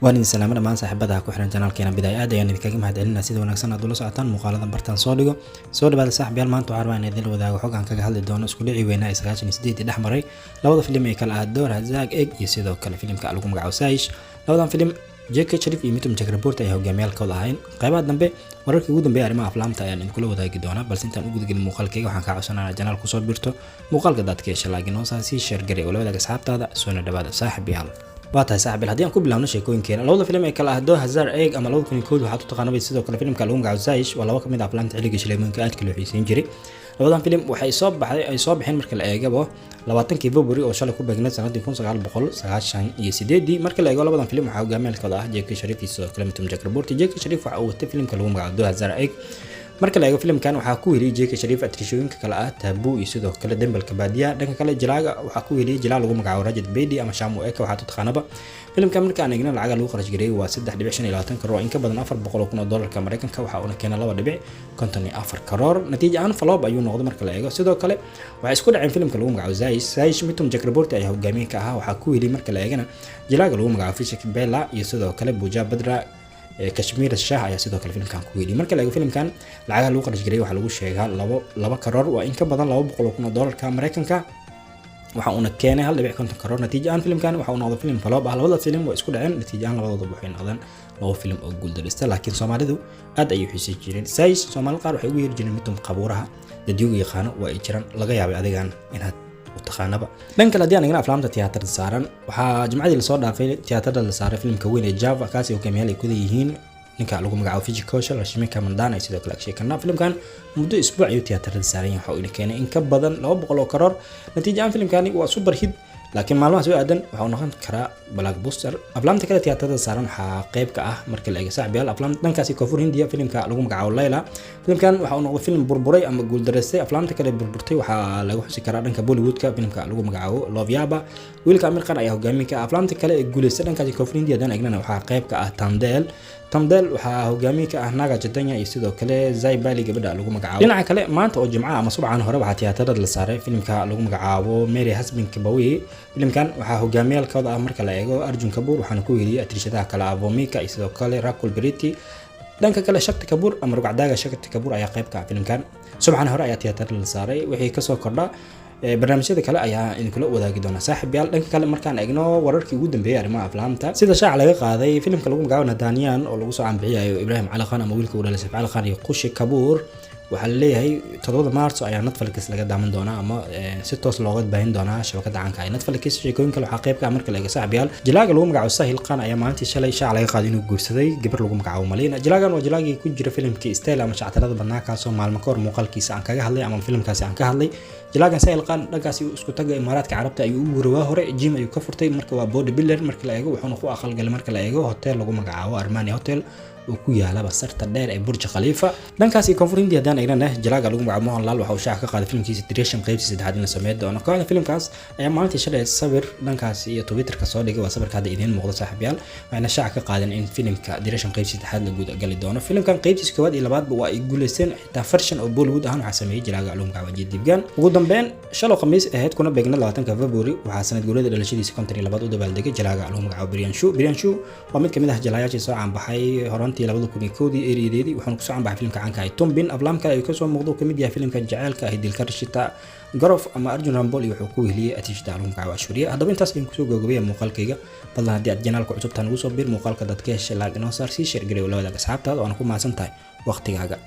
وأنا سلام دمان saaxiibada ku xiran channelkeena bidayada ayaan idinkaga mahadcelinaa sida wanaagsan aad ula socotaan muuqaalada bartaan soo dhigo soo dhawaada saaxiibayaal maanta waxaan rabaa inaan idin wadaago xog aan kaga hadli doono isku dhici weynaa 98 dhex maray labada filim ee kala ah Door Hazag Egg iyo sidoo kale filimka lagu magacaabo Saish labadan filim J.K. Sharif iyo Mitum Chakraborty ay hogaamiyaalkooda ahayn qaybaha dambe wararkii ugu dambeeyay arrimaha aflaamta ayaan idin kula wadaagi doonaa balse intaan u gudgelin muuqaalkayga waxaan ka codsanayaa channel ku soo birto muuqaalka dadka ee like noo saasi share gareey oo la wadaaga asxaabtaada soo dhawaada saaxiibayaal waata saaxiib hadii aan ku bilaabno sheekooyinkeena labada filim ee kala ah Door Hazag Egg ama 2001 waxa uu taqaanay sidoo kale filimka lagu magacaabo Saish waa laba kamid ah aflaamta xilliga Shaleemoonka aad kala xiisayn jiray labadan filim waxay soo baxeen marka la eegabo 20 February oo shalay ku beegnay sanadii 1998 marka la eego labadan filim waxa hogaamiyaalkooda ah J.K. Sharif iyo kale Mitum Chakraborty J.K. Sharif waxa uu watay filimka lagu magacaabo Door Hazag Egg marka la eego filimkan waxa ku weeliyay J.K. Sharif atrishooyinka kala ah Tabu iyo sidoo kale Dembalka Baadiya dhanka kale Jalaaga waxa ku weeliyay Jalaal lagu magacaabo Rajat Bedi ama Shamu Eka waxa taqaanaba filimkan marka aan eegna lacag lagu kharash gareeyay waa 3.25 karoor in ka badan 400 kun oo dollarka Mareykanka waxa uu keenay 2.54 karoor natiijo aan flop ayuu noqday marka la eego sidoo kale waxa isku dhaceen filimka lagu magacaabo Saish Mitum Chakraborty ay hogaamiye ka ahaa waxa ku weeliyay marka la eegana Jalaaga lagu magacaabo Fishak Bella iyo sidoo kale Buja Badra Kashmir Shah ayaa sidoo kale filimkan ku weeliyay marka la eego filimkan lacag lagu kharash gareeyay waxa lagu sheegaa 2 karoor waa in ka badan 200 kun oo dollarka Mareykanka waxa uu keenay 1.50 karoor natiijo aan filimkan waxa uu noqday filim flop ah labada filim way isku dhaceen natiijo aan labadooda waxay noqdeen laba filim oo guul dareysta laakiin Soomaalidu aad ay u xiisayn jireen Saish Soomaali qaar waxay ugu yeeri jireen Mitum qabuuraha dadiyuga yaqaan waa ay jiraan laga yaabay adigan inaad u taqaanaba dhanka kale hadii aan aflaamta tiyaatar saaran waxa jimcadii la soo dhaafay tiyaatarada la saaray filimka weyn ee Java kaasi oo kameel ay ku leeyihiin ninka lagu magacaabo Fiji Koshal Rashmika Mandana sidoo kale sheekana filimkan muddo isbuuc ayuu tiyaatarada saaran yahay waxa uu keenay in ka badan 200 karoor natiijo aan filimkani waa super hit laakiin maalmaha soo aadan waxa uu noqon karaa blockbuster aflaamta kale tiyaatarada saaran waxa qayb ka ah marka la eego saaxiibayaal aflaamta dhankaasi Koonfur Hindiya filimka lagu magacaabo Layla filimkan waxa uu noqday filim burburay ama guul dareystay aflaamta kale burburtay waxa lagu xusi karaa dhanka Bollywoodka filimka lagu magacaabo Love Yaba wiilka Amir Khan ayaa hogaamiye ka aflaamta kale ee guuleystay dhankaasi Koonfur Hindiya dan eegnana waxa qayb ka ah Tamdel waxa hogaamiye ka ah Naga Chaitanya iyo sidoo kale Zai Bali gabadha lagu magacaabo dhinaca kale maanta oo jimcaha ama subaxan hore waxa tiyaatarada la saaray filimka lagu magacaabo Mary Husband Kabawi filimkan waxa hogaamiyaalkooda ah marka la eego Arjun Kapoor waxaana ku weeliyay atrishadaha kala ah Bhumika iyo sidoo kale Rakul Preeti dhanka kale Shakti Kapoor ama rugcadaaga Shakti Kapoor ayaa qayb ka ah filimkan subaxan hore ayaa tiyaatarada la saaray wixii ka soo kordha barnaamijyada kale ayaa idin kula wadaagi doona saaxiibayaal dhanka kale markaan eegno wararkii ugu dambeeyay arrimaha aflaamta sida shaac laga qaaday filimka lagu magacaabo Nadaniyan oo lagu soo caanbixiyay Ibrahim Ali Khan ama wiilka uu dhalay Saif Ali Khan iyo Kushi Kapoor waxa la leeyahay 7 Maarso ayaa Netflix laga daaman doona ama si toos looga baahin doona shabakada caanka ah Netflix sheekooyinka waxa qayb ka marka la eego saaxiibayaal Jalaaga lagu magacaabo Sahil Khan ayaa maalintii shalay shaac laga qaaday inuu guursaday gabar lagu magacaabo Malina Jalaagan waa jalaagii ku jira filimkii Style ama shactarada badnaa kaasoo maalmo ka hor muuqaalkiisa aan kaga hadlay ama filimkaasi aan ka hadlay Jalaagan Sahil Khan dhankaasi isku taga Imaaraadka Carabta ayuu u guuray hore gym ayuu ka furtay marka waa bodybuilder marka la eego wuxuuna ku aqal galay marka la eego hotel lagu magacaabo Armani Hotel oo ku yaala basarta dheer ee Burj Khalifa dhankaasi Koonfur Hindiya hadaan eegnana Jalaaga lagu magacaabo Mohanlal waxa uu shaac ka qaaday filimkiisa Direction qaybtiisa saddexaad in la sameeyo doono kooxda filimkaas ayaa maalintii shalay sawir dhankaasi iyo Twitter-ka soo dhigay waa sawirka hadda idin muuqda saaxiibayaal waxayna shaac ka qaadeen in filimka Direction qaybtiisa saddexaad la guud gali doono filimkan qaybtiisa koowaad iyo labaadba waa ay guuleysteen xitaa version oo Bollywood ahaan waxa sameeyay Jalaaga lagu magacaabo Jidibgan ugu dambeyn shalo khamiis ahayd kuna beegnay 20 February waxa sanad guuleed dhalashadiisa 52 u dabaaldegay Jalaaga lagu magacaabo Briyanshu waa mid kamid ah jalaayaasha soo caan baxay horantii 2000 eeriyadeedii waxaan ku soo caan baxay filimka caanka ah Tombin aflaamka ay ka soo muuqdo kamid yahay filimka jaceelka ah Dilka Rashita Garof ama Arjun Rambol iyo wuxuu ku weeliyay atrishada lagu magacaabo Ashuriya haddaba intaas ayaan ku soo gabagabeeyay muuqaalkayga fadlan haddii aad channelka cusub tan ugu soo bir muuqaalka dadka heshay like inoo saar si share gareeyo la wadaaga asxaabtaada oo aan ku maasantahay waqtigaaga